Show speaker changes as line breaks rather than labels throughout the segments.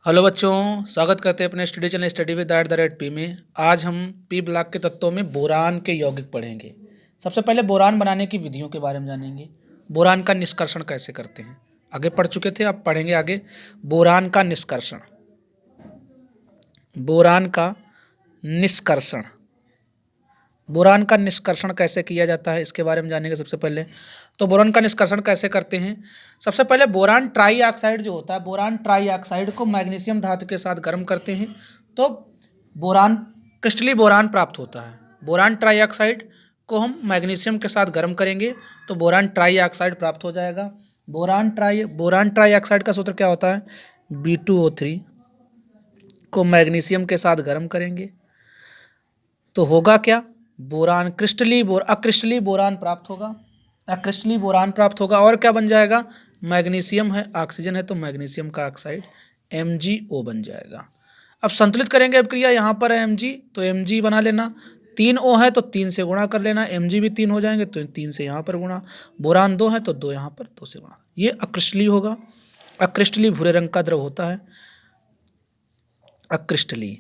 Hello बच्चों, स्वागत करते हैं अपने study channel study with @P में। आज हम पी ब्लॉक के तत्वों में बोरान के यौगिक पढ़ेंगे। सबसे पहले बोरान बनाने की विधियों के बारे में जानेंगे। बोरान का निष्कर्षण कैसे करते हैं, आगे पढ़ चुके थे, अब पढ़ेंगे आगे। बोरान का निष्कर्षण, बोरान का निष्कर्षण, बोरान का निष्कर्षण कैसे किया जाता है इसके बारे में जानेंगे। सबसे पहले तो बोरान का निष्कर्षण कैसे करते हैं। सबसे पहले बोरान ट्राई ऑक्साइड जो होता है, बोरान ट्राई ऑक्साइड को मैग्नीशियम धातु के साथ गर्म करते हैं तो बोरान क्रिस्टली बोरान प्राप्त होता है। बोरान ट्राई ऑक्साइड को हम मैग्नीशियम के साथ गर्म करेंगे तो बोरान ट्राई ऑक्साइड प्राप्त हो जाएगा। बोरान ट्राई ऑक्साइड का सूत्र क्या होता है, B2O3 को मैग्नीशियम के साथ गर्म करेंगे तो होगा क्या, बोरान अक्रिस्टली बोरान प्राप्त होगा, अक्रिस्टली बोरान प्राप्त होगा। और क्या बन जाएगा, मैग्नीशियम है, ऑक्सीजन है तो मैग्नीशियम का ऑक्साइड MgO बन जाएगा। अब संतुलित करेंगे अभिक्रिया, यहाँ पर है Mg तो Mg बना लेना, 3 O है तो 3 से गुणा कर लेना, Mg भी 3 हो जाएंगे तो 3 से यहाँ पर गुणा, बोरान 2 है तो 2 यहाँ पर 2 से गुणा। ये अक्रिस्टली होगा, अक्रिस्टली भूरे रंग का द्रव होता है अक्रिस्टली।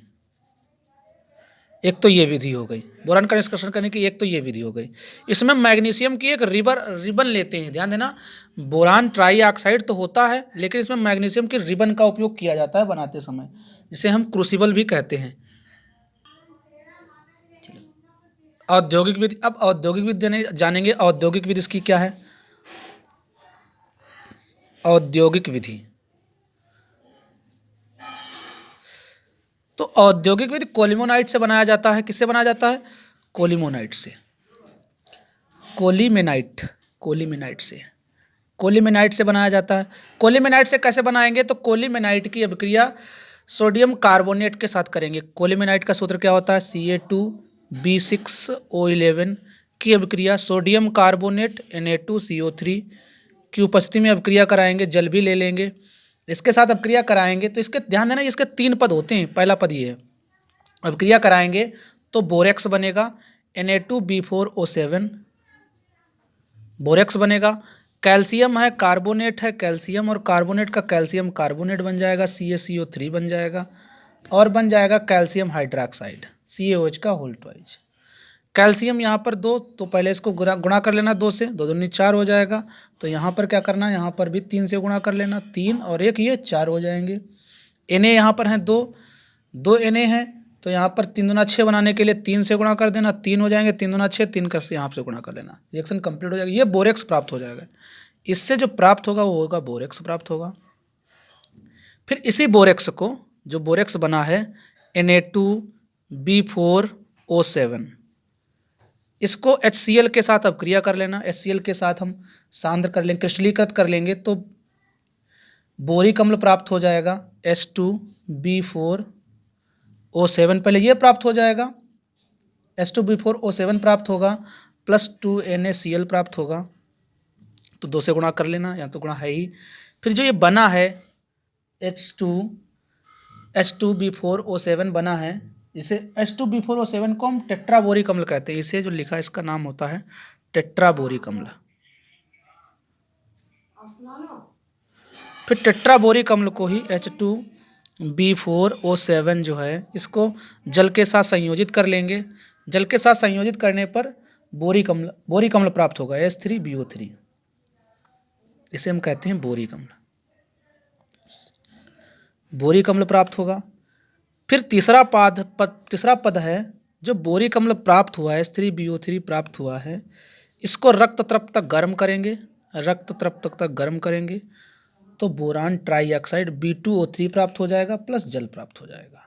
एक तो ये विधि हो गई बोरान का निष्कर्षण करने की, एक तो ये विधि हो गई। इसमें मैग्नीशियम की एक रिबन लेते हैं, ध्यान देना। बोरान ट्राई ऑक्साइड तो होता है लेकिन इसमें मैग्नीशियम की रिबन का उपयोग किया जाता है बनाते समय, जिसे हम क्रूसिबल भी कहते हैं। औद्योगिक विधि, अब औद्योगिक विधि जानेंगे। औद्योगिक विधि इसकी क्या है, औद्योगिक विधि। तो औद्योगिक विधि कोलिमोनाइट से बनाया जाता है। किससे बनाया जाता है, कोलिमोनाइट से, कोलिमेनाइट, कोलिमेनाइट से, कोलिमेनाइट से बनाया जाता है। कोलिमेनाइट से कैसे बनाएंगे, तो कोलिमेनाइट की अभिक्रिया सोडियम कार्बोनेट के साथ करेंगे। कोलिमेनाइट का सूत्र क्या होता है, Ca2B6O11 की अभिक्रिया सोडियम कार्बोनेट Na2CO3 की उपस्थिति में अभिक्रिया कराएंगे। जल भी ले लेंगे, इसके साथ अभिक्रिया कराएंगे तो इसके ध्यान देना, इसके 3 पद होते हैं। पहला पद ये है, अभिक्रिया कराएंगे तो बोरेक्स बनेगा, Na2B4O7 बोरेक्स बनेगा। कैल्शियम है, कार्बोनेट है, कैल्शियम और कार्बोनेट का कैल्शियम कार्बोनेट बन जाएगा, CaCO3 बन जाएगा। और बन जाएगा कैल्शियम हाइड्रोक्साइड, CaOH का होल ट्वाइज। कैल्शियम यहाँ पर 2 तो पहले इसको गुणा कर लेना, 2 से 2 दूनी 4 हो जाएगा। तो यहाँ पर क्या करना है, यहाँ पर भी 3 से गुणा कर लेना, 3 और 1 ये 4 हो जाएंगे। Na यहाँ पर हैं 2 Na हैं तो यहाँ पर 3 दूना 6 बनाने के लिए 3 से गुणा कर देना, 3 हो जाएंगे, 3 दूना 6, 3 कर यहाँ से गुणा कर देना, रिएक्शन कंप्लीट हो जाएगा। ये बोरेक्स प्राप्त हो जाएगा। इससे जो प्राप्त होगा वो होगा बोरेक्स प्राप्त होगा। फिर इसी बोरेक्स को, जो बोरेक्स बना है Na2B4O7, इसको HCl के साथ अपक्रिया कर लेना। HCl के साथ हम सांद्र कर लेंगे, क्रिस्टलीकृत कर लेंगे तो बोरिक अम्ल प्राप्त हो जाएगा, H2B4O7। पहले ये प्राप्त हो जाएगा, H2B4O7 प्राप्त होगा, प्लस 2NaCl प्राप्त होगा। तो 2 से गुणा कर लेना, या तो गुणा है ही। फिर जो ये बना है H2B4O7 बना है, इसे H2B4O7 को हम टेट्राबोरिक अम्ल कहते हैं। इसे जो लिखा है इसका नाम होता है टेट्राबोरिक अम्ल। फिर टेट्राबोरिक अम्ल को ही H2B4O7 जो है, इसको जल के साथ संयोजित कर लेंगे। जल के साथ संयोजित करने पर बोरिक अम्ल प्राप्त होगा, H3BO3। इसे हम कहते हैं बोरिक अम्ल, बोरिक अम्ल प्राप्त होगा। फिर तीसरा पद है जो बोरिक अम्ल प्राप्त हुआ है, H3BO3 प्राप्त हुआ है, इसको रक्त तृप्त तक गर्म करेंगे, रक्त तृप्त तक गर्म करेंगे तो बोरान ट्राई ऑक्साइड B2O3 प्राप्त हो जाएगा, प्लस जल प्राप्त हो जाएगा।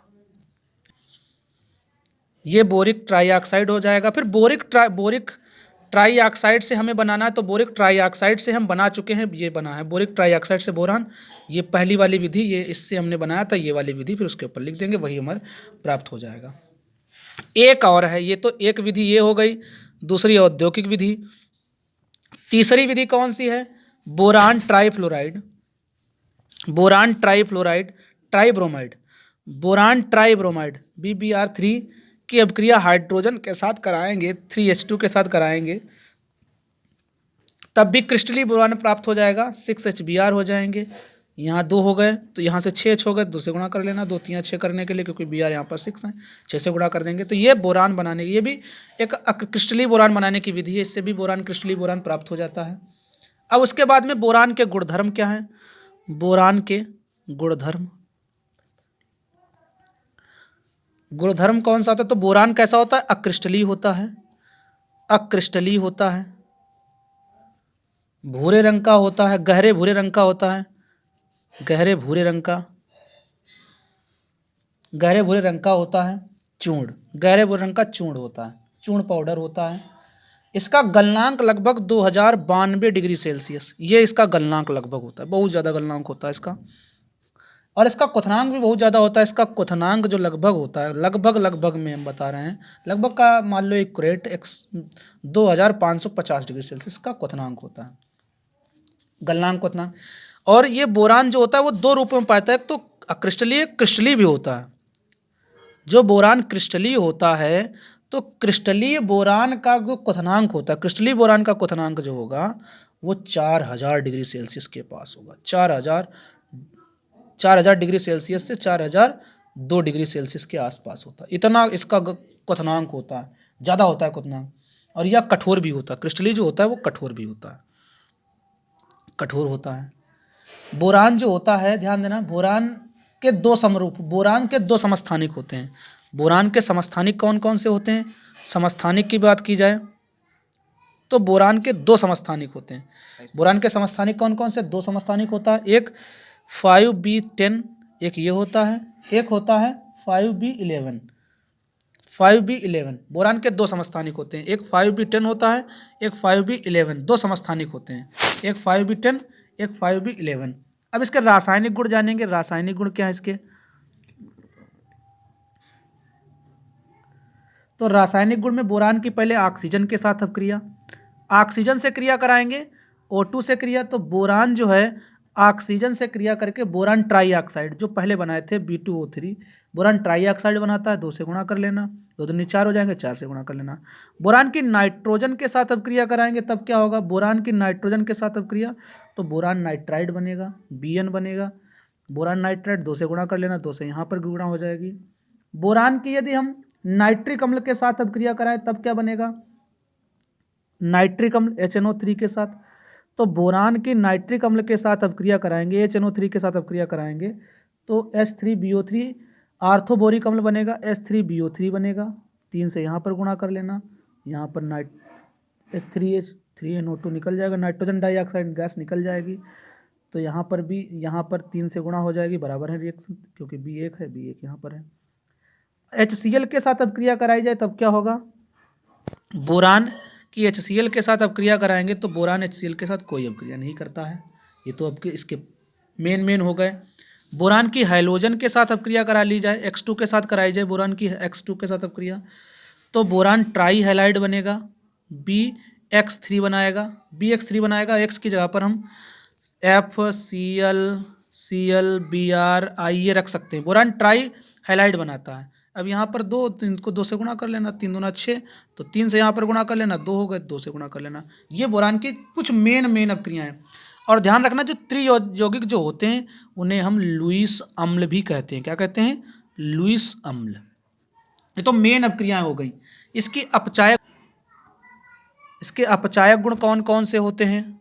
ये बोरिक ट्राई ऑक्साइड हो जाएगा। फिर बोरिक ट्राई ऑक्साइड से हमें बनाना है, तो बोरिक ट्राई ऑक्साइड से हम बना चुके हैं, ये बना है बोरिक ट्राई ऑक्साइड से बोरान। ये पहली वाली विधि, ये इससे हमने बनाया था, ये वाली विधि फिर उसके ऊपर लिख देंगे, वही हमारे प्राप्त हो जाएगा। एक और है, ये तो एक विधि ये हो गई, दूसरी औद्योगिक विधि। तीसरी विधि कौन सी है, boron trifluoride, boron trifluoride tribromide, boron tribromide BBr3 की अभिक्रिया हाइड्रोजन के साथ कराएंगे, 3H2 के साथ कराएंगे, तब भी क्रिस्टली बोरान प्राप्त हो जाएगा, 6HBr हो जाएंगे। यहाँ 2 हो गए, तो यहाँ से 6 हो गए, 2 से गुणा कर लेना, 2 3 6 करने के लिए, क्योंकि बी आर यहाँ पर 6 है, 6 से गुणा कर देंगे। तो ये बोरान बनाने की, ये भी एक क्रिस्टलीय बोरान बनाने की विधि है, इससे भी बोरान क्रिस्टलीय बोरान प्राप्त हो जाता है। अब उसके बाद में बोरान के गुणधर्म क्या है? बोरान के गुणधर्म, गुणधर्म कौन सा होता है? तो बोरान कैसा होता है? अक्रिस्टलीय होता है, अक्रिस्टलीय होता है, भूरे रंग का होता है, गहरे भूरे रंग का होता है, गहरे भूरे रंग का, गहरे भूरे रंग का होता है, चूर्ण, गहरे भूरे रंग का चूर्ण होता है, चूर्ण पाउडर होता है। इसका गलनांक लगभग 2092 डिग्री सेल्सियस, ये इसका गलनांक लगभग होता है, बहुत ज़्यादा गलनांक होता है इसका। और इसका क्वथनांक भी बहुत ज़्यादा होता है, इसका क्वथनांक जो लगभग होता है, लगभग में हम बता रहे हैं, लगभग का मान लो एक्यूरेट 2550 डिग्री सेल्सियस का क्वथनांक होता है, गलनांक क्वथनांक। और ये बोरान जो होता है वो 2 रूपों में पाता है, एक तो अक्रिस्टलीय, क्रिस्टलीय भी होता है। जो बोरान क्रिस्टलीय होता है, तो क्रिस्टलीय बोरान का जो क्वथनांक होता है, क्रिस्टलीय बोरान का क्वथनांक जो होगा वो 4000 डिग्री सेल्सियस के पास होगा, 4000 डिग्री सेल्सियस से 4002 डिग्री सेल्सियस के आसपास होता है, इतना इसका क्वथनांक होता है, ज़्यादा होता है क्वथनांक। और यह कठोर भी होता है, क्रिस्टलीय जो होता है वो कठोर भी होता है, कठोर होता है। बोरान जो होता है, ध्यान देना, बोरान के 2 समरूप, बोरान के 2 समस्थानिक होते हैं। बोरान के समस्थानिक कौन कौन से होते हैं? समस्थानिक की बात की जाए तो बोरान के 2 समस्थानिक होते हैं। बोरान के समस्थानिक कौन कौन से? 2 समस्थानिक होता है, एक 5b10, एक ये होता है, एक होता है 5b11, 5b11। बोरान के 2 समस्थानिक होते हैं, एक 5b10 होता है, एक 5b11, 2 समस्थानिक होते हैं, एक 5b10, एक 5b11। अब इसके रासायनिक गुण जानेंगे, रासायनिक गुण क्या है इसके? तो रासायनिक गुण में बोरान की पहले ऑक्सीजन के साथ अपक्रिया, ऑक्सीजन से क्रिया कराएंगे, O2 से क्रिया, तो बोरान जो है ऑक्सीजन से क्रिया करके बोरान ट्राई ऑक्साइड जो पहले बनाए थे B2O3, बोरान ट्राई ऑक्साइड बनाता है, 2 से गुणा कर लेना, 2 दूनी 4 हो जाएंगे, 4 से गुणा कर लेना। बोरान की नाइट्रोजन के साथ अपक्रिया कराएंगे, तब क्या होगा? बोरान की नाइट्रोजन के साथ अपक्रिया, तो बोरान नाइट्राइड बनेगा, Bn बनेगा, बोरान नाइट्राइड 2 से गुणा कर लेना, 2 से यहाँ पर गुणा हो जाएगी। बोरान की यदि हम नाइट्रिक अम्ल के साथ अपक्रिया कराएं तब क्या बनेगा? नाइट्रिक अम्ल HNO3 के साथ। तो बोरान की नाइट्रिक अम्ल के साथ अपक्रिया कराएंगे, HNO3 के साथ अपक्रिया कराएंगे, तो H3BO3 आर्थोबोरिक अम्ल बनेगा, H3BO3 बनेगा, 3 से यहाँ पर गुणा कर लेना, यहाँ पर H3NO2 निकल जाएगा, नाइट्रोजन डाइऑक्साइड गैस निकल जाएगी, तो यहाँ पर भी, यहाँ पर 3 से गुणा हो जाएगी, बराबर है रिएक्शन, क्योंकि B1 है, B1 यहाँ पर है। HCl के साथ अपक्रिया कराई जाए तब क्या होगा? बोरान की HCl के साथ अपक्रिया कराएंगे तो बोरान HCl के साथ कोई अपक्रिया नहीं करता है। ये तो आपके इसके मेन हो गए। बोरान की हाइलोजन के साथ अपक्रिया करा ली जाए, X2 के साथ कराई जाए बोरान की X2 के साथ अपक्रिया, तो बोरान ट्राई हैलाइड बनेगा, BX3 बनाएगा, BX3 बनाएगा, X की जगह पर हम FCl ये रख सकते हैं। बोरान ट्राई हैलाइड बनाता है। अब यहाँ पर 2, तो इनको 2 से गुणा कर लेना, 3 दूना 6, तो 3 से यहाँ पर गुणा कर लेना, 2 हो गए, 2 से गुणा कर लेना। ये बोरान की कुछ मेन अपक्रियाएं। और ध्यान रखना, जो त्रियौगिक जो होते हैं उन्हें हम लुईस अम्ल भी कहते हैं। क्या कहते हैं? लुईस अम्ल। ये तो मेन अपक्रियाएं हो गई। इसके अपचायक गुण कौन कौन से होते हैं?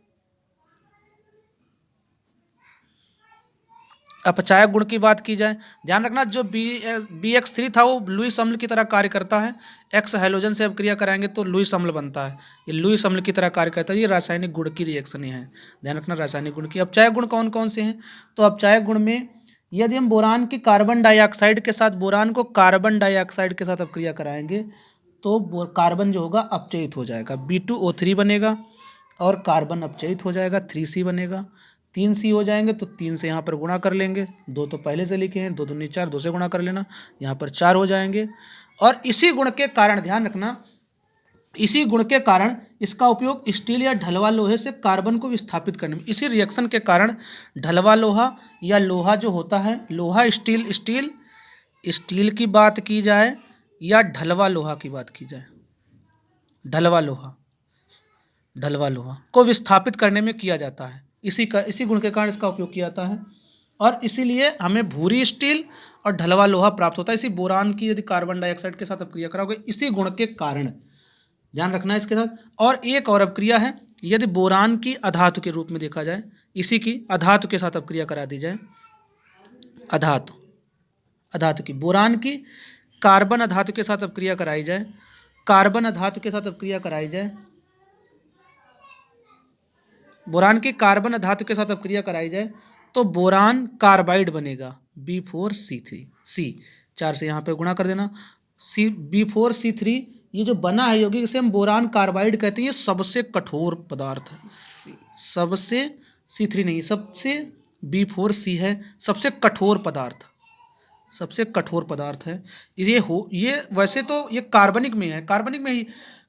अपचायक गुण की बात की जाए, ध्यान रखना, जो BX3 था वो लुईस अम्ल की तरह कार्य करता है। X हाइलोजन से अपक्रिया कराएंगे तो लुईस अम्ल बनता है, ये लुईस अम्ल की तरह कार्य करता है। ये रासायनिक गुण की रिएक्शन है, ध्यान रखना रासायनिक गुण की। अपचायक गुण कौन कौन से हैं? तो अपचायक गुण में यदि हम बोरान की कार्बन डाइऑक्साइड के साथ, बोरान को कार्बन डाइऑक्साइड के साथ अपक्रिया कराएंगे तो कार्बन जो होगा अपचयित हो जाएगा, B2O3 बनेगा, और कार्बन अपचयित हो जाएगा, 3C बनेगा, 3C हो जाएंगे, तो 3 से यहाँ पर गुणा कर लेंगे, 2 तो पहले से लिखे हैं, 2 दूनी 4, 2 से गुणा कर लेना, यहाँ पर 4 हो जाएंगे। और इसी गुण के कारण, ध्यान रखना, इसी गुण के कारण इसका उपयोग स्टील या ढलवा लोहे से कार्बन को विस्थापित करने में, इसी रिएक्शन के कारण ढलवा लोहा या लोहा जो होता है, लोहा स्टील की बात की जाए या ढलवा लोहा की बात की जाए, ढलवा लोहा को विस्थापित करने में किया जाता है। इसी गुण के कारण इसका उपयोग किया जाता है। और इसीलिए हमें भूरी स्टील और ढलवा लोहा प्राप्त होता है। इसी बोरान की यदि कार्बन डाइऑक्साइड के साथ अपक्रिया कराओगे इसी गुण के कारण, ध्यान रखना है इसके साथ। और एक और अपक्रिया है, यदि बोरान की अधातु के रूप में देखा जाए, इसी की अधातु के साथ अपक्रिया करा दी जाए, अधातु की बोरान की कार्बन अधातु के साथ अपक्रिया कराई जाए, कार्बन अधातु के साथ अपक्रिया कराई जाए, बोरान की कार्बन अधातु के साथ अपक्रिया कराई जाए तो बोरान कार्बाइड बनेगा B4C3, 4 से यहाँ पे गुणा कर देना, B4C3 ये जो बना है यौगिक इसे हम बोरान कार्बाइड कहते हैं। ये सबसे कठोर पदार्थ है, सबसे C3 नहीं, सबसे B4C है, सबसे कठोर पदार्थ, सबसे कठोर पदार्थ है ये वैसे तो ये कार्बनिक में है, कार्बनिक में ही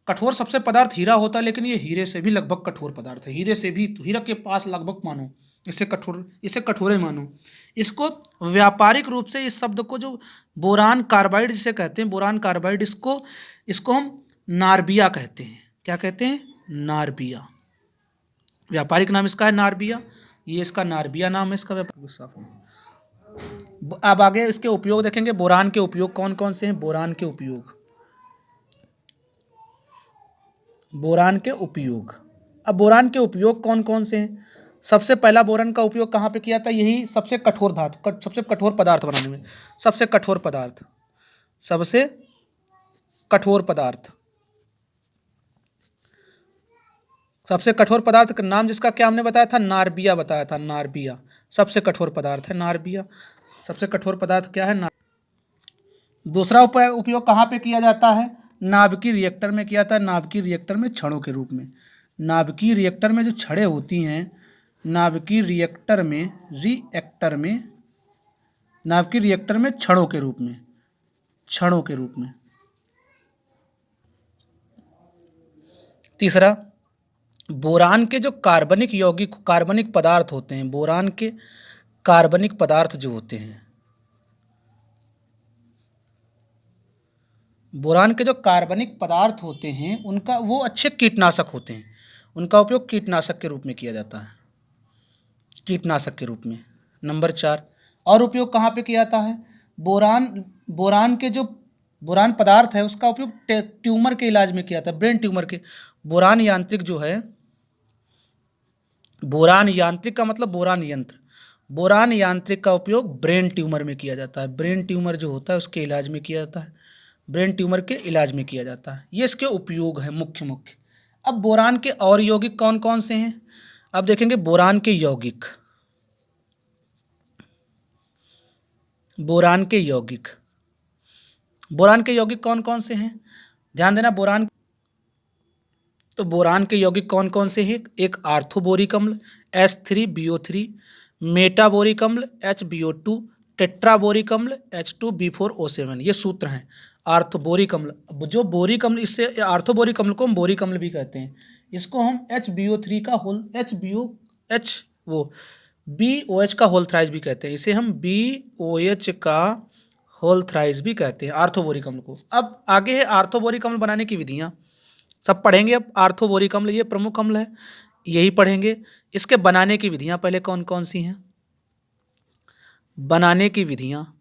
कठोर सबसे पदार्थ हीरा होता है, लेकिन ये हीरे से भी लगभग कठोर पदार्थ है, हीरे से भी, हीरा के पास लगभग मानो, इसे कठोर ही मानो। इसको व्यापारिक रूप से इस शब्द को जो बोरान कार्बाइड जिसे कहते हैं, बोरान कार्बाइड, इसको हम नार्बिया कहते हैं। क्या कहते हैं? नार्बिया। व्यापारिक नाम इसका है नार्बिया, ये इसका नार्बिया नाम है इसका व्यापारिक। अब आगे इसके उपयोग देखेंगे। बोरान के उपयोग कौन कौन से हैं? बोरान के उपयोग, बोरान के उपयोग। अब बोरान के उपयोग कौन कौन से हैं? सबसे पहला बोरान का उपयोग कहाँ पे किया था? यही सबसे कठोर धातु, सबसे कठोर पदार्थ बनाने में, सबसे कठोर पदार्थ, सबसे कठोर पदार्थ, सबसे कठोर पदार्थ का नाम जिसका क्या हमने बताया था? नार्बिया बताया था, नार्बिया सबसे कठोर पदार्थ है, नार्बिया सबसे कठोर पदार्थ क्या है? दूसरा उपयोग कहाँ पे किया जाता है? नाभिकीय रिएक्टर में किया था, नाभिकीय रिएक्टर में छड़ों के रूप में। नाभिकीय रिएक्टर में जो छड़ें होती हैं, नाभिकीय रिएक्टर में नाभिकीय रिएक्टर में छड़ों के रूप में, छड़ों के रूप में। तीसरा, बोरान के जो कार्बनिक यौगिक, कार्बनिक पदार्थ होते हैं, बोरान के कार्बनिक पदार्थ जो होते हैं, बोरान के जो कार्बनिक पदार्थ होते हैं उनका वो अच्छे कीटनाशक होते हैं, उनका उपयोग कीटनाशक के रूप में किया जाता है, कीटनाशक के रूप में। नंबर 4, और उपयोग कहाँ पे किया जाता है? बोरान के जो बोरान पदार्थ है उसका उपयोग ट्यूमर के इलाज में किया जाता है, ब्रेन ट्यूमर के। बोरान यांत्रिक जो है, बोरान यांत्रिक का मतलब बोरान यंत्र, बोरान यांत्रिक का उपयोग ब्रेन ट्यूमर में किया जाता है, ब्रेन ट्यूमर जो होता है उसके इलाज में किया जाता है, ब्रेन ट्यूमर के इलाज में किया जाता है। ये इसके उपयोग है मुख्य। अब बोरान के और यौगिक कौन कौन से हैं? अब देखेंगे बोरान के यौगिक, बोरान के यौगिक, बोरान के यौगिक कौन कौन से हैं? ध्यान देना। बोरान के यौगिक कौन कौन से हैं? एक आर्थोबोरिक अम्ल H3BO3, मेटाबोरिक अम्ल HBO2, टेट्राबोरिक अम्ल H2B4O7। ये सूत्र हैं। आर्थोबोरिक अम्ल, जो बोरिक अम्ल, इससे आर्थोबोरिक अम्ल को हम बोरिक अम्ल भी कहते हैं। इसको हम HBO3 का BOH का होल थ्राइस भी कहते हैं, इसे हम BOH का होल थ्राइस भी कहते हैं आर्थोबोरिक अम्ल को। अब आगे है आर्थोबोरिक अम्ल बनाने की विधियाँ, सब पढ़ेंगे। अब आर्थोबोरिक अम्ल ये प्रमुख अम्ल है, यही पढ़ेंगे। इसके बनाने की विधियाँ पहले कौन कौन सी हैं? बनाने की विधियाँ,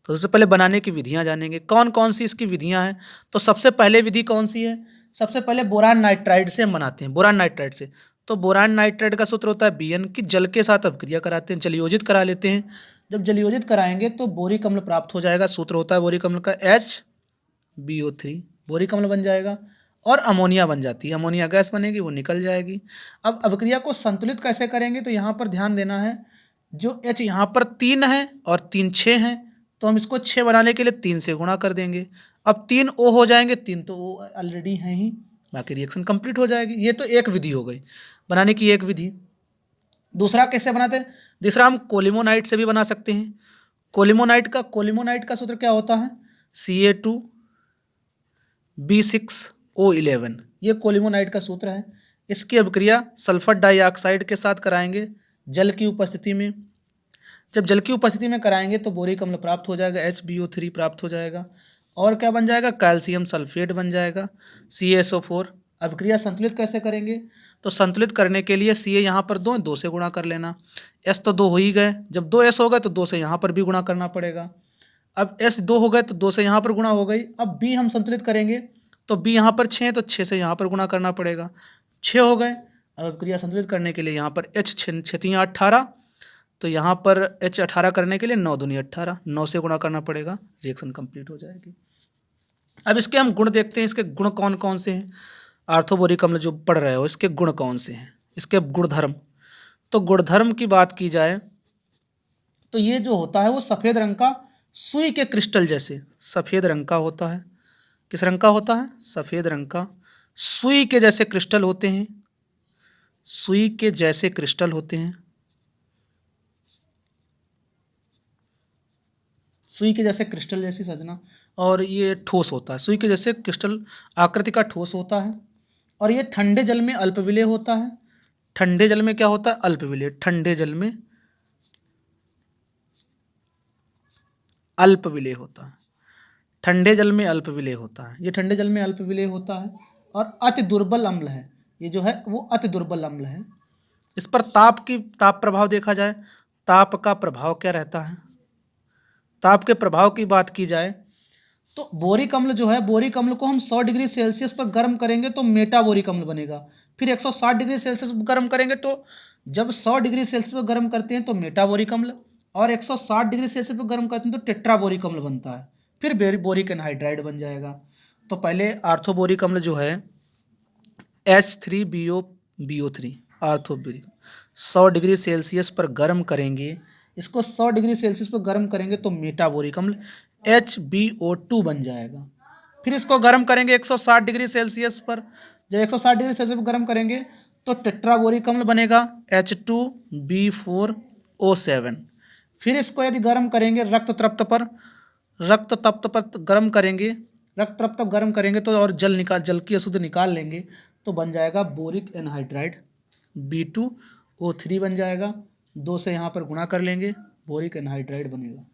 तो सबसे पहले बनाने की विधियाँ जानेंगे। कौन कौन सी इसकी विधियाँ हैं? तो सबसे पहले विधि कौन सी है? सबसे पहले बोरान नाइट्राइड से हम बनाते हैं, बोरान नाइट्राइड से। तो बोरान नाइट्राइड का सूत्र होता है Bn की जल के साथ अपक्रिया कराते हैं, जलयोजित करा लेते हैं। जब जलयोजित कराएंगे तो बोरिक अम्ल प्राप्त हो जाएगा। सूत्र होता है बोरिक अम्ल का HBO3, बोरिक अम्ल बन जाएगा और अमोनिया बन जाती है, अमोनिया गैस बनेगी, वो निकल जाएगी। अब अपक्रिया को संतुलित कैसे करेंगे? तो यहाँ पर ध्यान देना है, जो H यहाँ पर 3 है और 3 6 हैं, तो हम इसको 6 बनाने के लिए 3 से गुणा कर देंगे। अब 3 O हो जाएंगे, 3 तो O ऑलरेडी हैं ही, बाकी रिएक्शन कंप्लीट हो जाएगी। ये तो एक विधि हो गई, बनाने की एक विधि। दूसरा कैसे बनाते हैं? दूसरा हम कोलिमोनाइट से भी बना सकते हैं। कोलिमोनाइट का सूत्र क्या होता है? Ca2B6O11, ये कोलिमोनाइट का सूत्र है। इसकी अपक्रिया सल्फर डाइऑक्साइड के साथ कराएंगे जल की उपस्थिति में। जब जल की उपस्थिति में कराएंगे तो बोरिक अम्ल प्राप्त हो जाएगा, HBO3 प्राप्त हो जाएगा, और क्या बन जाएगा? कैल्शियम सल्फेट बन जाएगा, CaSO4। अपक्रिया संतुलित कैसे करेंगे? तो संतुलित करने के लिए Ca यहाँ पर 2 2 से गुणा कर लेना। S तो 2 हो ही गए, जब 2 S हो गए तो 2 से यहाँ पर भी गुणा करना पड़ेगा। अब S 2 हो गए तो 2 से यहाँ पर गुणा हो गई। अब B हम संतुलित करेंगे तो B यहाँ पर 6 तो 6 से यहाँ पर गुणा करना पड़ेगा, 6 हो गए। अब क्रिया संतुलित करने के लिए यहाँ पर H 6 3 18, तो यहाँ पर H 18 करने के लिए 9 दूनी 18, 9 से गुणा करना पड़ेगा, रिएक्शन कंप्लीट हो जाएगी। अब इसके हम गुण देखते हैं, इसके गुण कौन कौन से हैं। आर्थोबोरिक अम्ल जो पढ़ रहे हो इसके गुण कौन से हैं, इसके गुणधर्म। तो गुणधर्म की बात की जाए तो ये जो होता है वो सफ़ेद रंग का सुई के क्रिस्टल जैसे सफ़ेद रंग का होता है। किस रंग का होता है? सफ़ेद रंग का। सुई के जैसे क्रिस्टल होते हैं, सुई के जैसे क्रिस्टल होते हैं, सुई के जैसे क्रिस्टल जैसी सजना। और ये ठोस होता है, सुई के जैसे क्रिस्टल आकृति का ठोस होता है। और ये ठंडे जल में अल्पविलेय होता है। ठंडे जल में क्या होता है? अल्पविलेय। ठंडे जल में अल्पविलेय होता है, ठंडे जल में अल्पविलेय होता है। ये ठंडे जल में अल्पविलेय होता है और अति दुर्बल अम्ल है। ये जो है वो अति दुर्बल अम्ल है। इस पर ताप प्रभाव देखा जाए, ताप का प्रभाव क्या रहता है? ताप के प्रभाव की बात की जाए तो बोरिक अम्ल जो है, बोरिक अम्ल को हम 100 डिग्री सेल्सियस पर गर्म करेंगे तो मेटाबोरिक अम्ल बनेगा। फिर 160 डिग्री सेल्सियस पर गर्म करेंगे तो, जब 100 डिग्री सेल्सियस पर गर्म करते हैं तो मेटाबोरिक अम्ल, और 160 डिग्री सेल्सियस पर गर्म करते हैं तो टेट्राबोरिक अम्ल बनता है। फिर बोरिक एनहाइड्राइड बन जाएगा। तो पहले आर्थोबोरिक अम्ल जो है H3BO3 आर्थोबोरिक 100 डिग्री सेल्सियस पर गर्म करेंगे, इसको 100 डिग्री सेल्सियस पर गर्म करेंगे तो मेटाबोरिक अम्ल HbO2 बन जाएगा। फिर इसको गर्म करेंगे 160 डिग्री सेल्सियस पर, जब 160 डिग्री सेल्सियस पर गर्म करेंगे तो टेट्राबोरिक अम्ल बनेगा H2B4O7। फिर इसको यदि गर्म करेंगे रक्त तप्त पर गर्म करेंगे, रक्त तप्त गर्म करेंगे तो और जल की अशुद्ध निकाल लेंगे तो बन जाएगा बोरिक एनहाइड्राइड B2O3 बन जाएगा। 2 से यहाँ पर गुणा कर लेंगे, बोरिक एनहाइड्राइड बनेगा।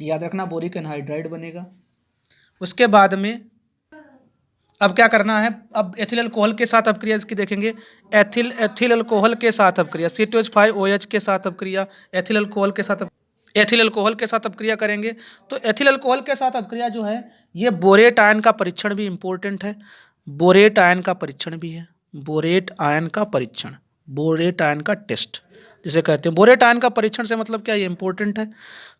याद रखना बोरिक एनहाइड्राइड बनेगा। उसके बाद में अब क्या करना है, अब एथिल अल्कोहल के साथ अपक्रिया इसकी देखेंगे। एथिल अल्कोहल के साथ अपक्रिया C2H5OH के साथ अपक्रिया, एथिल अल्कोहल के साथ अपक्रिया करेंगे तो एथिल अल्कोहल के साथ अपक्रिया जो है ये बोरेट आयन का परीक्षण भी इम्पोर्टेंट है। बोरेट आयन का परीक्षण भी है, बोरेट आयन का परीक्षण, बोरेट आयन का टेस्ट जिसे कहते हैं। बोरेट आयन का परीक्षण से मतलब क्या, ये इंपॉर्टेंट है।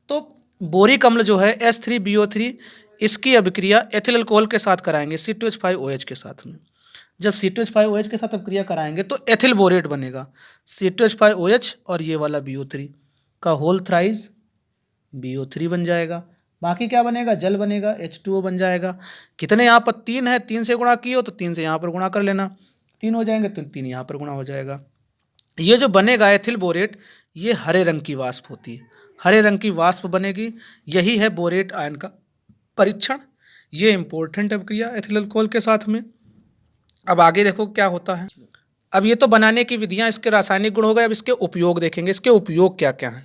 तो बोरिक अम्ल जो है H3BO3 इसकी अभिक्रिया एथिल अल्कोहल के साथ कराएंगे C2H5OH के साथ में। जब C2H5OH के साथ अभिक्रिया कराएंगे तो एथिल बोरेट बनेगा, C2H5OH और ये वाला BO3 का होल थ्राइस BO3 बन जाएगा। बाकी क्या बनेगा? जल बनेगा, H2O बन जाएगा। कितने यहाँ पर 3 है, 3 से गुणा किए हो तो 3 से यहाँ पर गुणा कर लेना, 3 हो जाएंगे तो 3 यहाँ पर गुणा हो जाएगा। ये जो बनेगा एथिल बोरेट, ये हरे रंग की वाष्प होती है, हरे रंग की वाष्प बनेगी। यही है बोरेट आयन का परीक्षण। ये इंपॉर्टेंट अभिक्रिया एथिल अल्कोहल के साथ में। अब आगे देखो क्या होता है। अब ये तो बनाने की विधियाँ, इसके रासायनिक गुण हो गए। अब इसके उपयोग देखेंगे, इसके उपयोग क्या क्या हैं।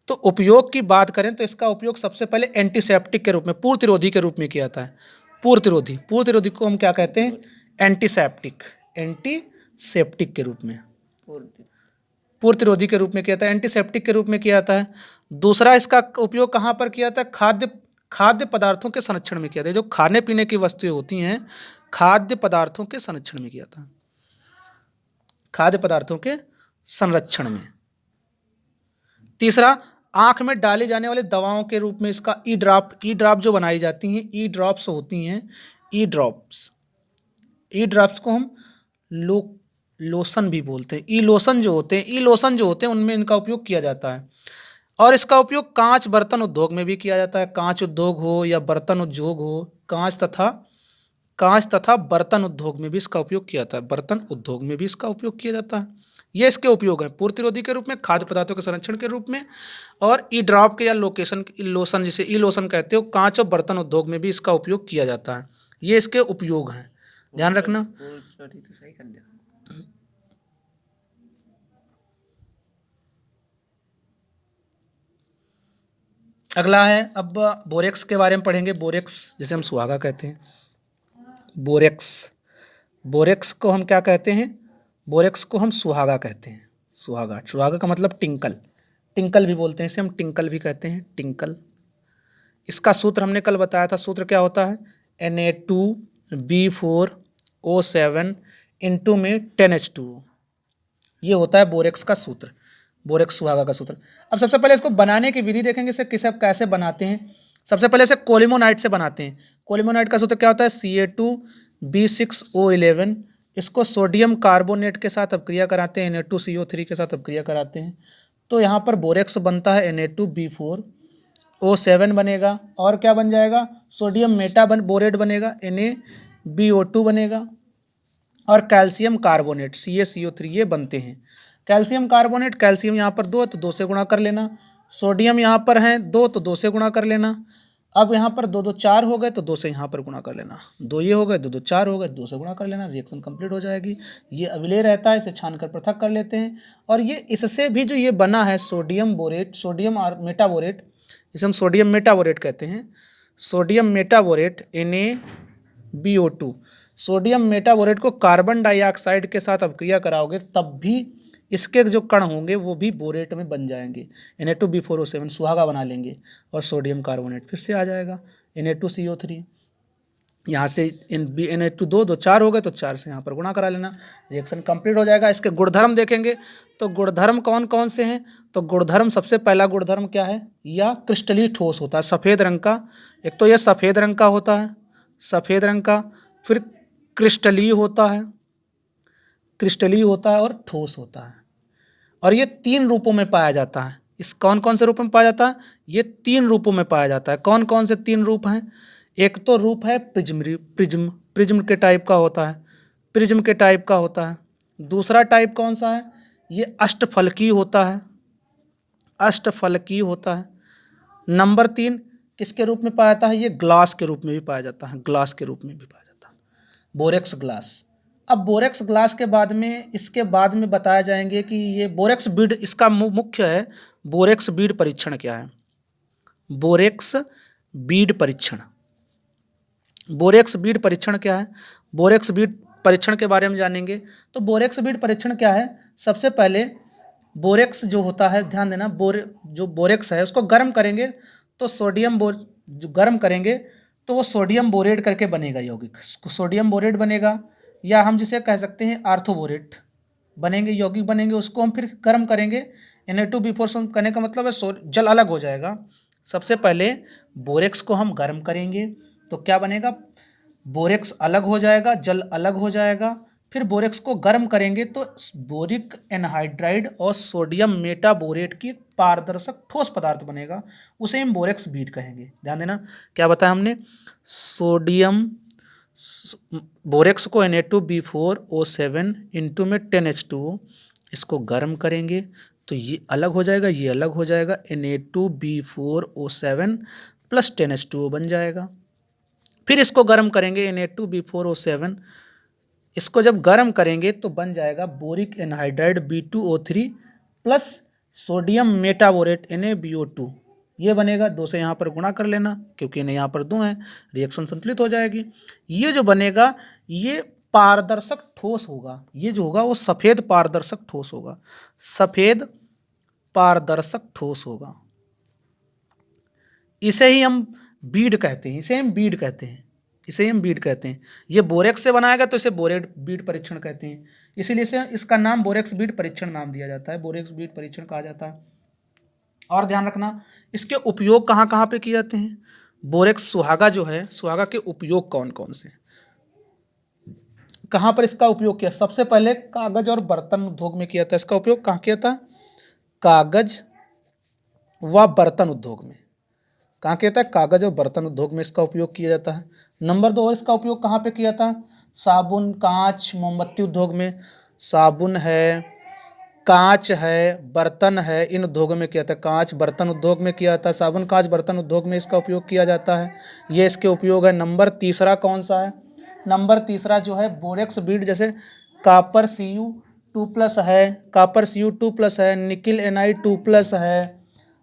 तो उपयोग की बात करें तो इसका उपयोग सबसे पहले एंटीसेप्टिक के रूप में, पूर्वतिरोधी के रूप में किया जाता है। पूर्वतिरोधी को हम क्या कहते हैं? एंटीसेप्टिक के रूप में, पूर्वतिरोधी के रूप में किया जाता है, एंटीसेप्टिक के रूप में किया जाता है। दूसरा इसका उपयोग कहाँ पर किया जाता है? खाद्य पदार्थों के संरक्षण में किया जाता है। जो खाने पीने की वस्तुएं होती हैं, खाद्य पदार्थों के संरक्षण में किया जाता है, खाद्य पदार्थों के संरक्षण में। तीसरा, आंख में डाली जाने वाली दवाओं के रूप में इसका ई ड्रॉप जो बनाई जाती हैं, ई ड्रॉप्स होती हैं, ई ड्रॉप्स को हम लोशन भी बोलते हैं। ई लोशन जो होते हैं उनमें इनका उपयोग किया जाता है। और इसका उपयोग कांच बर्तन उद्योग में भी किया जाता है। कांच उद्योग हो या बर्तन उद्योग हो, कांच तथा बर्तन उद्योग में भी इसका उपयोग किया जाता है, बर्तन उद्योग में भी इसका उपयोग किया जाता है। ये इसके उपयोग हैं पूर्वतिरोधी के रूप में, खाद्य पदार्थों के संरक्षण के रूप में। और ई ड्रॉप के या लोशन जिसे ई लोशन कहते हो, कांच और बर्तन उद्योग में भी इसका उपयोग किया जाता है। ये इसके उपयोग हैं, ध्यान रखना। अगला है, अब बोरेक्स के बारे में पढ़ेंगे। बोरेक्स जिसे हम सुहागा कहते हैं, बोरेक्स को हम क्या कहते हैं? बोरेक्स को हम सुहागा कहते हैं। सुहागा, सुहागा का मतलब टिंकल, टिंकल भी बोलते हैं इसे, हम टिंकल भी कहते हैं, टिंकल। इसका सूत्र हमने कल बताया था, सूत्र क्या होता है, Na2B4O7 इंटू में 10H2O, ये होता है बोरेक्स का सूत्र, बोरेक्स सुहागा का सूत्र। अब सबसे पहले इसको बनाने की विधि देखेंगे, इसे कैसे बनाते हैं। सबसे पहले इसे कोलिमोनाइट से बनाते हैं। कोलिमोनाइट का सूत्र क्या होता है, Ca2B6O11, इसको सोडियम कार्बोनेट के साथ अपक्रिया कराते हैं, Na2CO3 के साथ अपक्रिया कराते हैं, तो यहाँ पर बोरेक्स बनता है Na2B4O7 बनेगा, और क्या बन जाएगा, सोडियम बोरेट बनेगा, NaBO2 बनेगा, और कैल्शियम कार्बोनेट CaCO3 ये बनते हैं। कैल्शियम कार्बोनेट, कैल्शियम यहाँ पर 2 तो 2 से गुणा कर लेना, सोडियम यहाँ पर है 2 तो 2 से गुणा कर लेना, अब यहाँ पर 2 2 4 हो गए तो 2 से यहाँ पर गुणा कर लेना, 2 ये हो गए, 2 2 4 हो गए, 2 से गुणा कर लेना, रिएक्शन कंप्लीट हो जाएगी। ये अविलेय रहता है, इसे छानकर पृथक कर लेते हैं, और ये इससे भी जो ये बना है सोडियम बोरेट, सोडियम और मेटाबोरेट, इसे हम सोडियम मेटाबोरेट कहते हैं, sodium metaborate NaBO2, sodium metaborate को कार्बन डाइऑक्साइड के साथ अपक्रिया कराओगे तब भी इसके जो कण होंगे वो भी बोरेट में बन जाएंगे, Na2B4O7 सुहागा बना लेंगे, और सोडियम कार्बोनेट फिर से आ जाएगा Na2CO3, यहाँ से Na2 2 2 4 हो गए तो 4 से यहाँ पर गुणा करा लेना, रिएक्शन कंप्लीट हो जाएगा। इसके गुणधर्म देखेंगे तो गुणधर्म कौन कौन से हैं, तो गुणधर्म सबसे पहला गुणधर्म क्या है, या क्रिस्टली ठोस होता है, सफ़ेद रंग का, एक तो यह सफ़ेद रंग का होता है, सफ़ेद रंग का, फिर क्रिस्टली होता है, क्रिस्टली होता है, और ठोस होता है, और ये 3 रूपों में पाया जाता है। इस कौन कौन से रूप में पाया जाता है, ये 3 रूपों में पाया जाता है। कौन कौन से 3 रूप हैं, एक तो रूप है प्रिज्म के टाइप का होता है, प्रिज्म के टाइप का होता है। दूसरा टाइप कौन सा है, ये अष्टफलकी होता है, अष्टफलकी होता है। नंबर 3 किसके रूप में पाया जाता है, ये ग्लास के रूप में भी पाया जाता है, ग्लास के रूप में भी पाया जाता है, बोरेक्स ग्लास। अब बोरेक्स ग्लास के बाद में, इसके बाद में बताया जाएंगे कि ये बोरेक्स बीड, इसका मुख्य है बोरेक्स बीड परीक्षण क्या है, बोरेक्स बीड परीक्षण, बोरेक्स बीड परीक्षण क्या है, बोरेक्स बीड परीक्षण के बारे में जानेंगे। तो बोरेक्स बीड परीक्षण क्या है, सबसे पहले बोरेक्स जो होता है, ध्यान देना, जो बोरेक्स है उसको गर्म करेंगे तो जो गर्म करेंगे तो वो सोडियम बोरेट करके बनेगा, यौगिक सोडियम बोरेट बनेगा, या हम जिसे कह सकते हैं आर्थोबोरेट बनेंगे, यौगिक बनेंगे, उसको हम फिर गर्म करेंगे। Na2B4 करने का मतलब है जल अलग हो जाएगा। सबसे पहले बोरेक्स को हम गर्म करेंगे तो क्या बनेगा, बोरेक्स अलग हो जाएगा, जल अलग हो जाएगा, फिर बोरेक्स को गर्म करेंगे तो बोरिक एनहाइड्राइड और सोडियम मेटाबोरेट की पारदर्शक ठोस पदार्थ बनेगा, उसे हम बोरेक्स बीड कहेंगे। ध्यान देना क्या बताया हमने, सोडियम बोरेक्स को Na2B4O7 इंटू में 10H2O, इसको गर्म करेंगे तो ये अलग हो जाएगा, ये अलग हो जाएगा, Na2B4O7 प्लस 10H2O बन जाएगा। फिर इसको गर्म करेंगे Na2B4O7, इसको जब गर्म करेंगे तो बन जाएगा boric anhydride B2O3 plus sodium metaborate NaBO2, ये बनेगा। 2 से यहाँ पर गुणा कर लेना क्योंकि इन्हें यहाँ पर 2 हैं, रिएक्शन संतुलित हो जाएगी। ये जो बनेगा ये पारदर्शक ठोस होगा, ये जो होगा वो सफ़ेद पारदर्शक ठोस होगा, सफ़ेद पारदर्शक ठोस होगा, इसे ही हम बीड कहते हैं, इसे हम बीड कहते हैं, इसे हम बीड कहते हैं। ये बोरेक्स से बनाएगा तो इसे बोरेट बीड परीक्षण कहते हैं, इसीलिए इसे इसका नाम बोरेक्स बीड परीक्षण नाम दिया जाता है, बोरेक्स बीड परीक्षण कहा जाता है। और ध्यान रखना इसके उपयोग कहाँ कहाँ पे किए जाते हैं, बोरेक्स सुहागा जो है, सुहागा के उपयोग कौन कौन से हैं, कहाँ पर इसका उपयोग किया। सबसे पहले कागज और बर्तन उद्योग में किया था, इसका उपयोग कहाँ किया था, कागज व बर्तन उद्योग में, कहाँ किया था, कागज और बर्तन उद्योग में इसका उपयोग किया जाता है। नंबर 2, और इसका उपयोग कहाँ पे किया था, साबुन, कांच, मोमबत्ती उद्योग में, साबुन है, कांच है, बर्तन है, इन उद्योगों में किया था, कांच बर्तन उद्योग में किया था, साबुन कांच बर्तन उद्योग में इसका उपयोग किया जाता है, ये इसके उपयोग है। नंबर 3 कौन सा है, नंबर 3 जो है बोरेक्स बीड, जैसे कापर Cu2+ है, कापर Cu2+ है, निकिल Ni2+ है,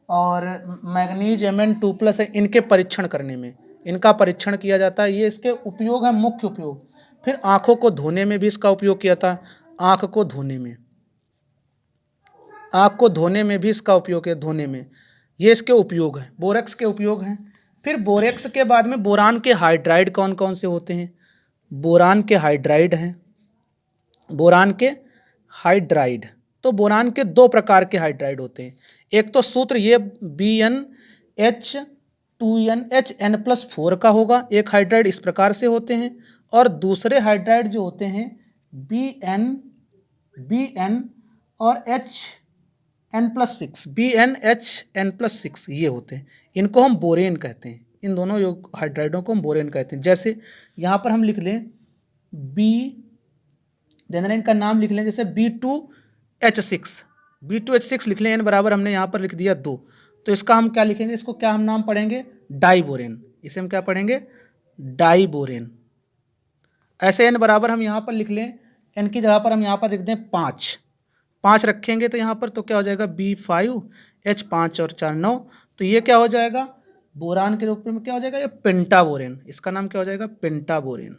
और मैग्नीज Mn2+ है, इनके परीक्षण करने में, इनका परीक्षण किया जाता है, ये इसके उपयोग है, मुख्य उपयोग। फिर आँखों को धोने में भी इसका उपयोग किया था, आँख को धोने में, आँख को धोने में भी इसका उपयोग है, धोने में। ये इसके उपयोग हैं, बोरेक्स के उपयोग हैं। फिर बोरेक्स के बाद में बोरान के हाइड्राइड कौन कौन से होते हैं? बोरान के हाइड्राइड हैं, बोरान के हाइड्राइड। तो बोरान के दो प्रकार के हाइड्राइड होते हैं। एक तो सूत्र ये BnH2NHN+4 का होगा, एक हाइड्राइड इस प्रकार से होते हैं। और दूसरे हाइड्राइड जो होते हैं BN और HN+6, BnHN+6 ये होते हैं। इनको हम बोरेन कहते हैं। इन दोनों हाइड्राइडों को हम बोरेन कहते हैं। जैसे यहाँ पर हम लिख लें देन इनका नाम लिख लें, जैसे B2H6 लिख लें, N बराबर हमने यहाँ पर लिख दिया 2। तो इसका हम क्या लिखेंगे? इसको क्या हम नाम पढ़ेंगे? डाइबोरेन। इसे हम क्या पढ़ेंगे? डाइबोरेन। ऐसे N बराबर हम यहाँ पर लिख लें, N की जगह पर हम यहाँ पर लिख दें 5 रखेंगे तो यहाँ पर तो क्या हो जाएगा? B5H5 और 4 9। तो ये क्या हो जाएगा? बोरान के रूप में क्या हो जाएगा? ये पेंटाबोरेन। इसका नाम क्या हो जाएगा? पेंटाबोरेन।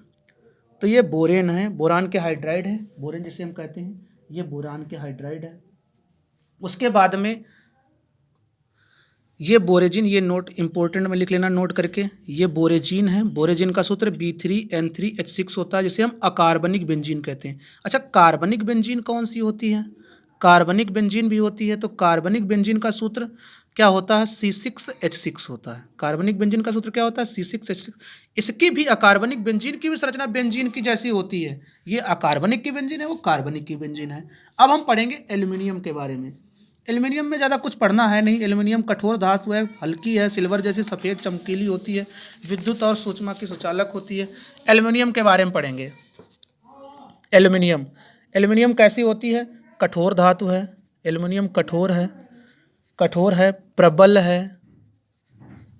तो ये बोरेन है, बोरान के हाइड्राइड है, बोरेन जिसे हम कहते हैं, ये बोरान के हाइड्राइड है। उसके बाद में ये बोरेजिन, ये नोट इंपॉर्टेंट में लिख लेना नोट करके, ये बोरेजिन है। बोरेजिन का सूत्र B3N3H6 होता है, जिसे हम अकार्बनिक बेंजीन कहते हैं। अच्छा, कार्बनिक बेंजीन कौन सी होती है? कार्बनिक बेंजीन भी होती है। तो कार्बनिक बेंजीन का सूत्र क्या होता है? C6H6 होता है। कार्बनिक बेंजीन का सूत्र क्या होता है? C6H6। इसकी भी अकार्बनिक बेंजीन की भी संरचना बेंजीन की जैसी होती है। ये अकार्बनिक की बेंजीन है, वो कार्बनिक की बेंजीन है। अब हम पढ़ेंगे एल्यूमिनियम के बारे में। एल्यूमिनियम में ज़्यादा कुछ पढ़ना है नहीं। एल्यूमिनियम कठोर धातु है, हल्की है, सिल्वर जैसी सफ़ेद चमकीली होती है, विद्युत और सूक्ष्म की सुचालक होती है। एल्यूमिनियम के बारे में पढ़ेंगे। एल्यूमिनियम कैसी होती है? कठोर धातु है। एल्यूमिनियम कठोर है, प्रबल है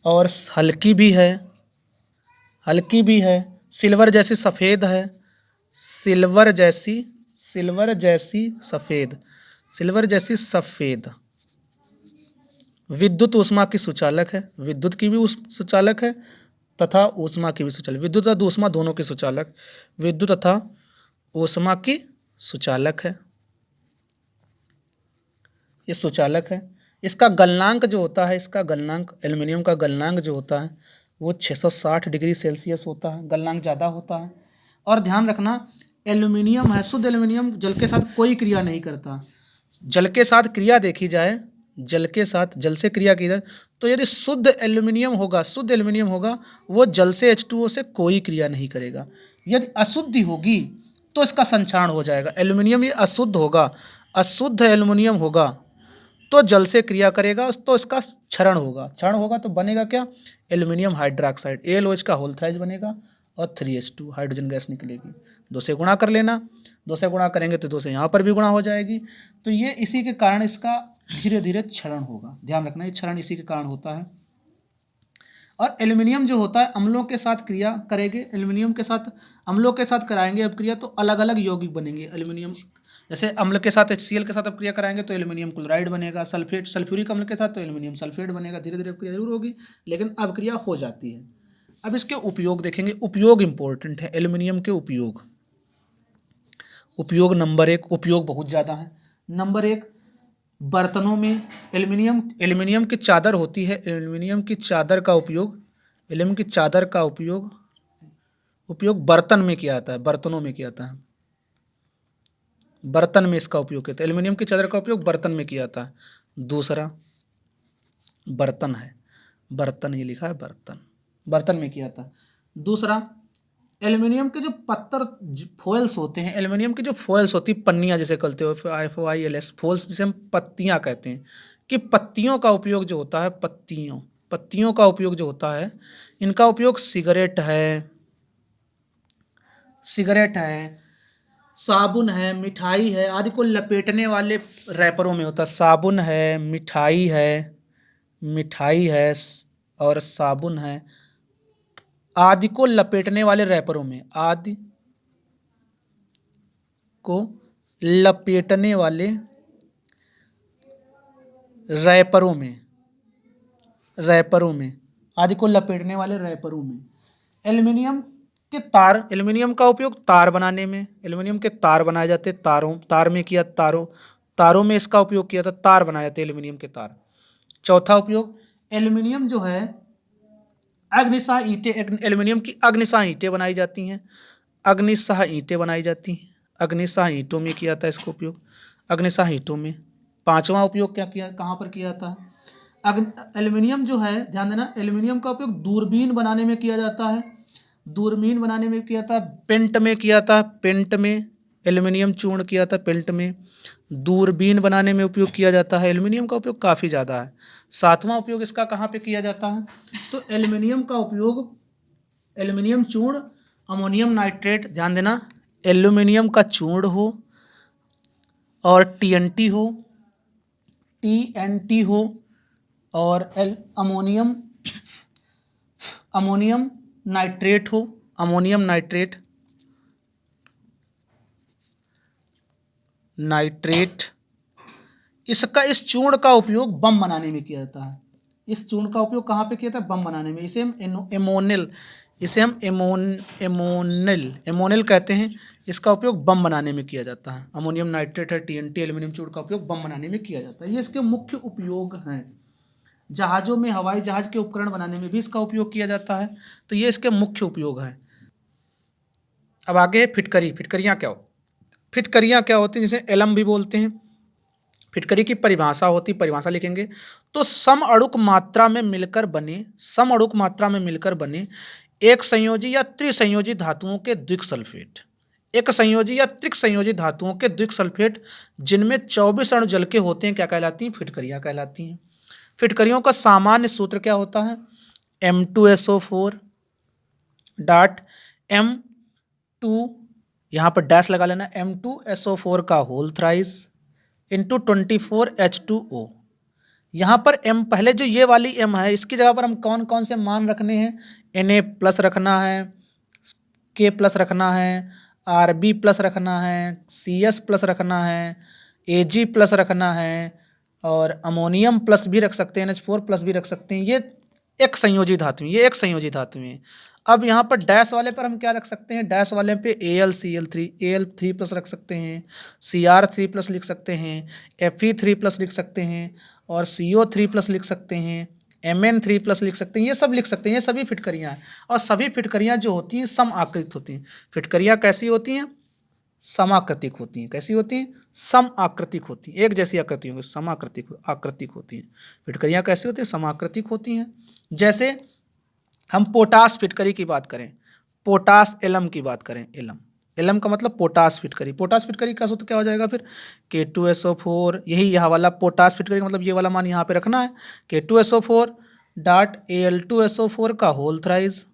और हल्की भी है, सिल्वर जैसी सफ़ेद है, सिल्वर जैसी सफ़ेद। विद्युत ऊष्मा की सुचालक है, विद्युत की भी सुचालक है तथा ऊष्मा की भी सुचालक, विद्युत तथा ऊष्मा दोनों की सुचालक, विद्युत तथा ऊष्मा की सुचालक है, ये सुचालक है। इसका गलनांक जो होता है, एल्यूमिनियम का गलनांक जो होता है वो 660 डिग्री सेल्सियस होता है, गलनांक ज़्यादा होता है। और ध्यान रखना, एल्यूमिनियम है, शुद्ध एल्यूमिनियम जल के साथ कोई क्रिया नहीं करता। जल के साथ क्रिया देखी जाए, जल से क्रिया की जाए तो यदि शुद्ध एल्यूमिनियम होगा वो जल से H2O से कोई क्रिया नहीं करेगा। यदि अशुद्धि होगी तो इसका संक्षारण हो जाएगा। एल्यूमिनियम ये अशुद्ध एल्यूमिनियम होगा तो जल से क्रिया करेगा तो इसका क्षरण होगा तो बनेगा क्या? एल्यूमिनियम हाइड्रोक्साइड, AlOH का होल थ्राइस बनेगा और 3H2 हाइड्रोजन गैस निकलेगी। 2 से गुणा कर लेना, 2 से गुणा करेंगे तो 2 से यहाँ पर भी गुणा हो जाएगी। तो ये इसी के कारण इसका धीरे धीरे क्षरण होगा। ध्यान रखना, ये क्षरण इसी के कारण होता है। और एल्यूमिनियम जो होता है अम्लों के साथ क्रिया करेंगे, अम्लों के साथ कराएंगे अब क्रिया तो अलग अलग यौगिक बनेंगे। एल्यूमिनियम जैसे अम्ल के साथ HCl के साथ अब क्रिया कराएंगे तो एल्यूमिनियम क्लोराइड बनेगा, सल्फ्यूरिक अम्ल के साथ तो एल्यूमिनियम सल्फेट बनेगा। धीरे धीरे क्रिया जरूर होगी लेकिन अब क्रिया हो जाती है। अब इसके उपयोग देखेंगे। उपयोग इंपॉर्टेंट है। एल्यूमिनियम के उपयोग नंबर 1, उपयोग बहुत ज़्यादा है। नंबर 1, बर्तनों में एल्यूमिनियम की चादर होती है। एल्यूमिनियम की चादर का उपयोग बर्तन में किया जाता है, बर्तनों में किया जाता है, बर्तन में इसका उपयोग किया जाता है। एल्यूमिनियम की चादर का उपयोग बर्तन में किया जाता है। दूसरा बर्तन है, बर्तन ये लिखा है, बर्तन में किया जाता है। दूसरा, एल्यूमिनियम के जो फॉइल्स होते हैं, एल्यूमिनियम की जो फॉइल्स होती है, पन्नियाँ जिसे कहते हो, FOILS फॉइल्स जिसे हम पत्तियाँ कहते हैं, कि पत्तियों का उपयोग जो होता है, पत्तियों का उपयोग जो होता है, इनका उपयोग सिगरेट है, साबुन है, मिठाई है आदि को लपेटने वाले रैपरों में होता है। साबुन है, मिठाई है और साबुन है आदि को लपेटने वाले रैपरों में, आदि को लपेटने वाले रैपरों में एल्यूमिनियम कि तार, एल्युमिनियम का उपयोग तार बनाने में, एल्युमिनियम के तार बनाए जाते, तार में किया, तारों में इसका उपयोग किया था, तार बनाए जाते एल्युमिनियम के तार। चौथा उपयोग, एल्युमिनियम जो है अग्निशाह ईंटें, एल्युमिनियम की अग्निशाह ईंटें बनाई जाती हैं, अग्निशाह ईंटें बनाई जाती हैं, अग्निशाह ईंटों में किया था इसका उपयोग, अग्निशाह ईंटों में। पांचवा उपयोग क्या किया, कहाँ पर किया जाता है? एल्युमिनियम जो है, ध्यान देना, एल्युमिनियम का उपयोग दूरबीन बनाने में किया जाता है, दूरबीन बनाने में किया था, पेंट में किया था, पेंट में एल्युमिनियम चूर्ण किया था, पेंट में। दूरबीन बनाने में उपयोग किया जाता है, एल्युमिनियम का उपयोग काफ़ी ज़्यादा है। सातवां उपयोग इसका कहाँ पे किया जाता है? तो एल्युमिनियम का उपयोग, एल्युमिनियम चूर्ण, अमोनियम नाइट्रेट, ध्यान देना, एल्युमिनियम का चूर्ण हो और टीएनटी हो, टीएनटी हो, और अमोनियम, अमोनियम नाइट्रेट हो, अमोनियम नाइट्रेट, नाइट्रेट, इसका, इस चूर्ण का उपयोग बम बनाने में किया जाता है। इस चूर्ण का उपयोग कहाँ पे किया जाता है? बम बनाने में। इसे हम एमोनिल, इसे हम एमोनिल कहते हैं। इसका उपयोग बम बनाने में किया जाता है। अमोनियम नाइट्रेट है, टीएनटी, एल्यूमिनियम चूर्ण का उपयोग बम बनाने में किया जाता है। ये इसके मुख्य उपयोग हैं। जहाज़ों में, हवाई जहाज़ के उपकरण बनाने में भी इसका उपयोग किया जाता है। तो ये इसके मुख्य उपयोग हैं। अब आगे फिटकरी। फिटकरियाँ क्या हो? फिटकरियाँ क्या होती हैं? जिसे एलम भी बोलते हैं। फिटकरी की परिभाषा होती, परिभाषा लिखेंगे तो समअणुक मात्रा में मिलकर बने, समअणुक मात्रा में मिलकर बने एक संयोजी या त्रिसंयोजी धातुओं के द्विक सल्फेट, एक संयोजी या त्रिक संयोजी धातुओं के द्विक सल्फेट जिनमें 24 अणु जल के होते हैं, क्या कहलाती हैं? फिटकरियाँ कहलाती हैं। फिटकरियों का सामान्य सूत्र क्या होता है? M2SO4 डॉट M2, यहाँ पर डैश लगा लेना, M2SO4 का होल थ्राइस इंटू 24H2O। यहाँ पर M, पहले जो ये वाली M है, इसकी जगह पर हम कौन कौन से मान रखने हैं? Na प्लस रखना है, K प्लस रखना है, Rb प्लस रखना है, CS प्लस रखना है, Ag प्लस रखना है, और अमोनियम प्लस भी रख सकते हैं, NH4 प्लस भी रख सकते हैं। ये एक संयोजी धातु, ये एक संयोजी धातु है। अब यहाँ पर डैश वाले पर हम क्या रख सकते हैं? डैश वाले पे AlCl3, Al3 प्लस रख सकते हैं, Cr3 प्लस लिख सकते हैं, Fe3 प्लस लिख सकते हैं, और CO3 प्लस लिख सकते हैं, Mn3 प्लस लिख सकते हैं। ये सब लिख सकते हैं। ये सभी फिटकरियाँ हैं। और सभी फिटकरियाँ जो होती हैं सम आकृत होती हैं। फिटकरियाँ कैसी होती हैं? समाकृतिक होती हैं। कैसी होती हैं? सम आकृतिक होती हैं। एक जैसी आकृति होंगी, समाकृतिक आकृतिक होती हैं। फिटकरियाँ कैसी होती हैं? समाकृतिक होती हैं। जैसे हम पोटास फिटकरी की बात करें, पोटास एलम की बात करें, एलम, एलम का मतलब पोटास फिटकरी। पोटास फिटकरी का सूत्र क्या हो जाएगा फिर? K2SO4, यही यहाँ वाला पोटास फिटकरी का मतलब ये वाला मान यहाँ पे रखना है, K2SO4 डॉट Al2SO4 का होल थ्राइस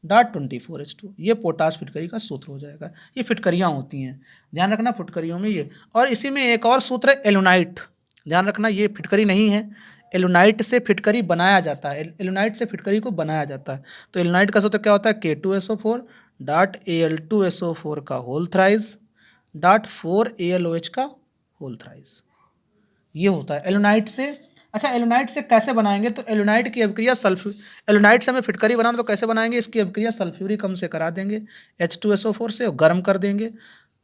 डॉट 24H2। ये पोटास फिटकरी का सूत्र हो जाएगा। ये फिटकरियाँ होती हैं, ध्यान रखना फिटकरियों में ये। और इसी में एक और सूत्र है एलुनाइट, ध्यान रखना, ये फिटकरी नहीं है। एलुनाइट से फिटकरी बनाया जाता है, एलुनाइट से फिटकरी को बनाया जाता है। तो एलुनाइट का सूत्र क्या होता है? K2SO4 डॉट Al2SO4 का होल थ्राइस डॉट 4AlOH का होल थ्राइस। ये होता है एलुनाइट से। अच्छा, एलुनाइट से कैसे बनाएंगे? तो एलुनाइट की अभिक्रिया एलुनाइट से हमें फिटकरी बनाना, तो कैसे बनाएंगे? इसकी अभिक्रिया सल्फ्यूरिक अम्ल से करा देंगे, H2SO4 से, और गर्म कर देंगे,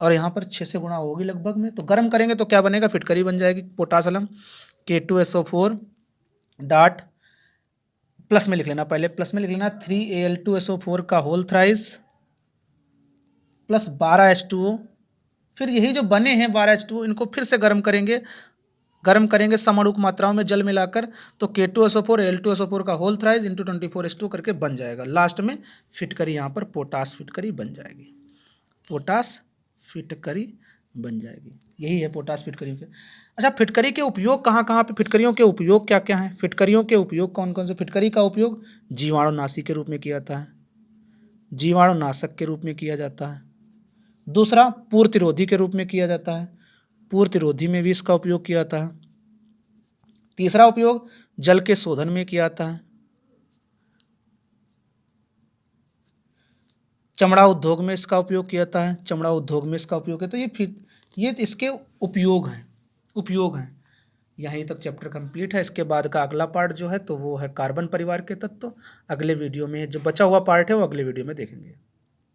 और यहाँ पर 6 से गुणा होगी लगभग में। तो गर्म करेंगे तो क्या बनेगा? फिटकरी बन जाएगी, potash alum. K2SO4 dot, plus में लिख लेना, पहले प्लस में लिख लेना, 3Al2SO4 का होल थ्राइस प्लस 12H2O। फिर यही जो बने हैं 12H2O, इनको फिर से गर्म करेंगे, गर्म करेंगे समअणुक मात्राओं में जल मिलाकर, तो K2SO4 Al2SO4 का होल थ्राइस इंटू 24H2 करके बन जाएगा। लास्ट में फिटकरी यहाँ पर पोटास फिटकरी बन जाएगी, पोटास फिटकरी बन जाएगी। यही है पोटास फिटकरी के। अच्छा, फिटकरी के उपयोग कहाँ कहाँ पे? फिटकरियों के उपयोग क्या क्या हैं? फिटकरियों के उपयोग कौन कौन से? फिटकरी का उपयोग जीवाणुनाशी के रूप में किया जाता है, जीवाणुनाशक के रूप में किया जाता है। दूसरा, पूर्तिरोधी के रूप में किया जाता है, पूर्तिरोधी में भी इसका उपयोग किया जाता है। तीसरा उपयोग जल के शोधन में किया जाता है। चमड़ा उद्योग में इसका उपयोग किया जाता है, चमड़ा उद्योग में इसका उपयोग है। तो ये इसके उपयोग हैं, उपयोग हैं। यहीं तक चैप्टर कंप्लीट है। इसके बाद का अगला पार्ट जो है तो वो है कार्बन परिवार के तत्व। अगले वीडियो में जो बचा हुआ पार्ट है वो अगले वीडियो में देखेंगे।